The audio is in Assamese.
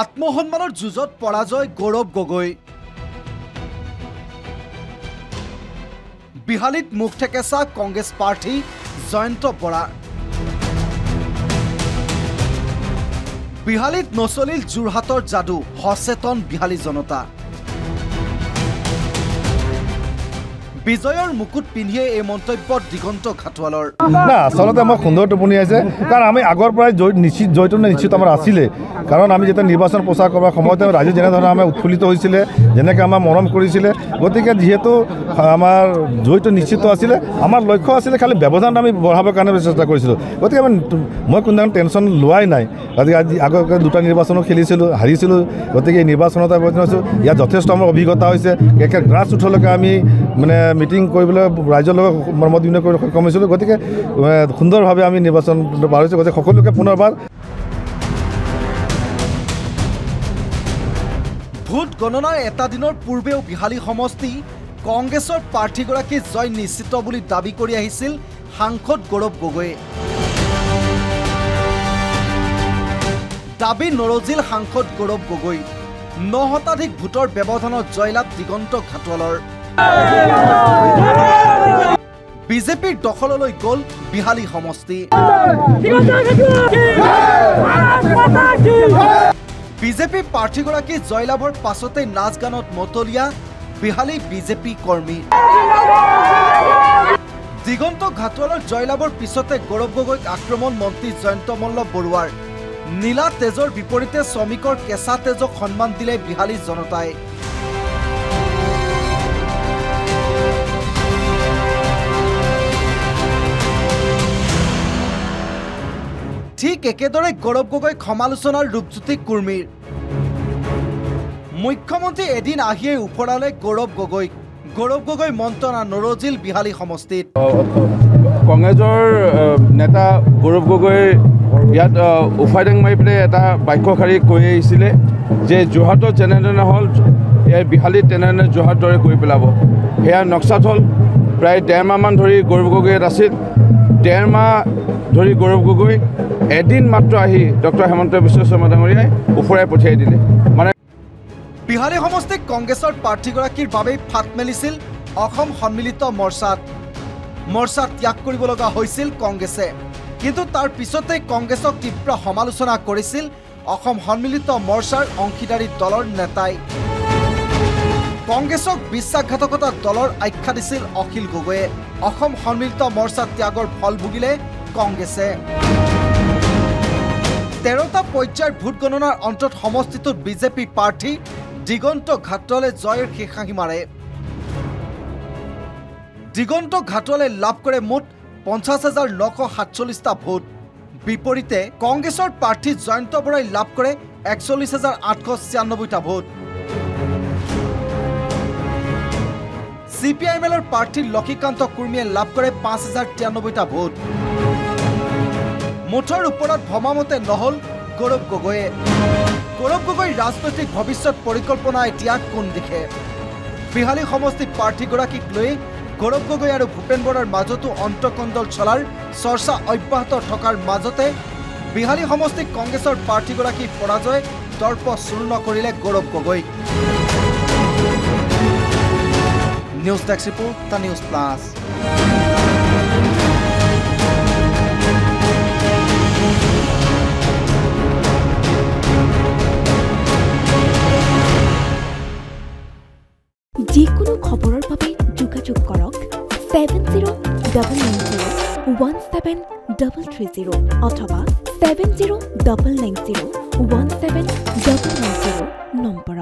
আত্মসন্মানৰ যুঁজত পৰাজয় গৌৰৱ গগৈ বিহালীত মুখ ঠেকেচা কংগ্ৰেছ প্ৰাৰ্থী জয়ন্ত বৰা বিহালীত নচলিল যোৰহাটৰ যাদু সচেতন বিহালী জনতা বিজয়ৰ মুকুট পিন্ধিয়ে এই মন্তব্যত দিগন্ত ঘাটোৱালৰ না আসলতে মই সুন্দৰ টোপনি আছে কাৰণ আমি আগৰ পৰাই নিশ্চিত আমাৰ আছিলে কাৰণ আমি যেতিয়া নিৰ্বাচন প্ৰচাৰ কৰাৰ সময়তে ৰাইজে যেনেধৰণে আমাৰ উৎফুল্লিত হৈছিলে যেনেকৈ আমাৰ মৰম কৰিছিলে গতিকে যিহেতু আমাৰ জয়টো নিশ্চিত আছিলে আমাৰ লক্ষ্য আছিলে খালি ব্যৱধান আমি বঢ়াবৰ কাৰণে চেষ্টা কৰিছিলোঁ গতিকে মই কোনো টেনশ্যন লোৱাই নাই গতিকে আজি আগৰ দুটা নিৰ্বাচনো খেলিছিলোঁ হাৰিছিলোঁ গতিকে এই নিৰ্বাচনত ইয়াত যথেষ্ট আমাৰ অভিজ্ঞতা হৈছে একে গ্ৰাছ ৰুটলৈকে আমি মানে মিটিং কৰিবলৈ ৰাইজৰ লগত মত বিনিময় কৰি সক্ষম হৈছিলোঁ গতিকে সুন্দৰভাৱে আমি নিৰ্বাচন পাৰ হৈছোঁ গতিকে সকলোকে পুনৰবাৰ ভোট গণনাৰ এটা দিনৰ পূৰ্বেও বিহালী সমষ্টি কংগ্ৰেছৰ প্ৰাৰ্থীগৰাকী জয় নিশ্চিত বুলি দাবী কৰি আহিছিল সাংসদ গৌৰৱ গগৈয়ে দাবী নৰজিল সাংসদ গৌৰৱ গগৈ 9 শতাধিক ভোটৰ ব্যৱধানত জয়লাভ দিগন্ত ঘাটোৱালৰ বিজেপিৰ দখললৈ গ'ল বিহালী সমষ্টি বিজেপি প্ৰাৰ্থীগৰাকী জয়লাভৰ পাছতে নাচ গানত মতলীয়া বিহালী বিজেপি কৰ্মী দিগন্ত ঘাটোৱালৰ জয়লাভৰ পিছতে গৌৰৱ গগৈক আক্ৰমণ মন্ত্ৰী জয়ন্ত মল্ল বৰুৱাৰ নীলা তেজৰ বিপৰীতে শ্ৰমিকৰ কেঁচা তেজক সন্মান দিলে বিহালী জনতাই ঠিক একেদৰে গৌৰৱ গগৈ সমালোচনাৰ ৰূপজ্যোতি কুৰ্মীৰ মুখ্যমন্ত্ৰী এদিন আহিয়ে উফৰালে গৌৰৱ গগৈ মন্ত্ৰণা নৰজিল বিহালী সমষ্টিত কংগ্ৰেছৰ নেতা গৌৰৱ গগৈ ইয়াত উফাইডাং মাৰি পেলাই এটা বাক্যশাৰী কৈ আহিছিলে যে যোৰহাটত যেনেধৰণে হ'ল বিহালীত তেনেধৰণে যোৰহাট দৰে কৰি পেলাব সেয়া নক্সাত হ'ল প্ৰায় 1.5 মাহমান ধৰি গৌৰৱ গগৈ ইয়াত আছিল 1.5 মাহ ধৰি গৌৰৱ গগৈ এদিন মাত্ৰ আহি ডক্টৰ হেমন্ত বিশ্ব শৰ্মা ডাঙৰীয়াই উফৰাই পঠিয়াই দিলে মানে বিহালী সমষ্টিক কংগ্ৰেছৰ প্ৰাৰ্থীগৰাকীৰ বাবেই ফাট মেলিছিল অসম সন্মিলিত মৰ্চা ত্যাগ কৰিব লগা হৈছিল কংগ্ৰেছে কিন্তু তাৰ পিছতে কংগ্ৰেছক তীব্ৰ সমালোচনা কৰিছিল অসম সন্মিলিত মৰ্চাৰ অংশীদাৰী দলৰ নেতাই কংগ্ৰেছক বিশ্বাসঘাতকতা দলৰ আখ্যা দিছিল অখিল গগৈয়ে অসম সন্মিলিত মৰ্চা ত্যাগৰ ফল ভুগিলে কংগ্ৰেছে 13টা পৰ্যায়ৰ ভোট গণনাৰ অন্তত সমষ্টিটোত বিজেপি প্ৰাৰ্থী দিগন্ত ঘাটোৱালে জয়ৰ শেষাহি মাৰে দিগন্ত ঘাটোৱালে লাভ কৰে মুঠ 50,947টা ভোট বিপৰীতে কংগ্ৰেছৰ প্ৰাৰ্থী জয়ন্ত বৰাই লাভ কৰে 41,896টা ভোট CPIMLৰ প্ৰাৰ্থী লক্ষীকান্ত কুৰ্মীয়ে লাভ কৰে 5,093টা ভোট মুঠৰ ওপৰত ভমামতে নহল গৌৰৱ গগৈ ৰাজনৈতিক ভৱিষ্যত পৰিকল্পনা এতিয়া কোন দিশে বিহালী সমষ্টিৰ প্ৰাৰ্থীগৰাকীক লৈ গৌৰৱ গগৈ আৰু ভূপেন বৰাৰ মাজতো অন্তকন্দল চলাৰ চৰ্চা অব্যাহত থকাৰ মাজতে বিহালী সমষ্টিক কংগ্ৰেছৰ প্ৰাৰ্থীগৰাকীৰ পৰাজয় দৰ্প চূৰ্ণ কৰিলে Gaurav Gogoi news desk report the news plus যিকোনো খবৰৰ বাবে যোগাযোগ কৰক 7099017330 অথবা 7099017390 নম্বৰত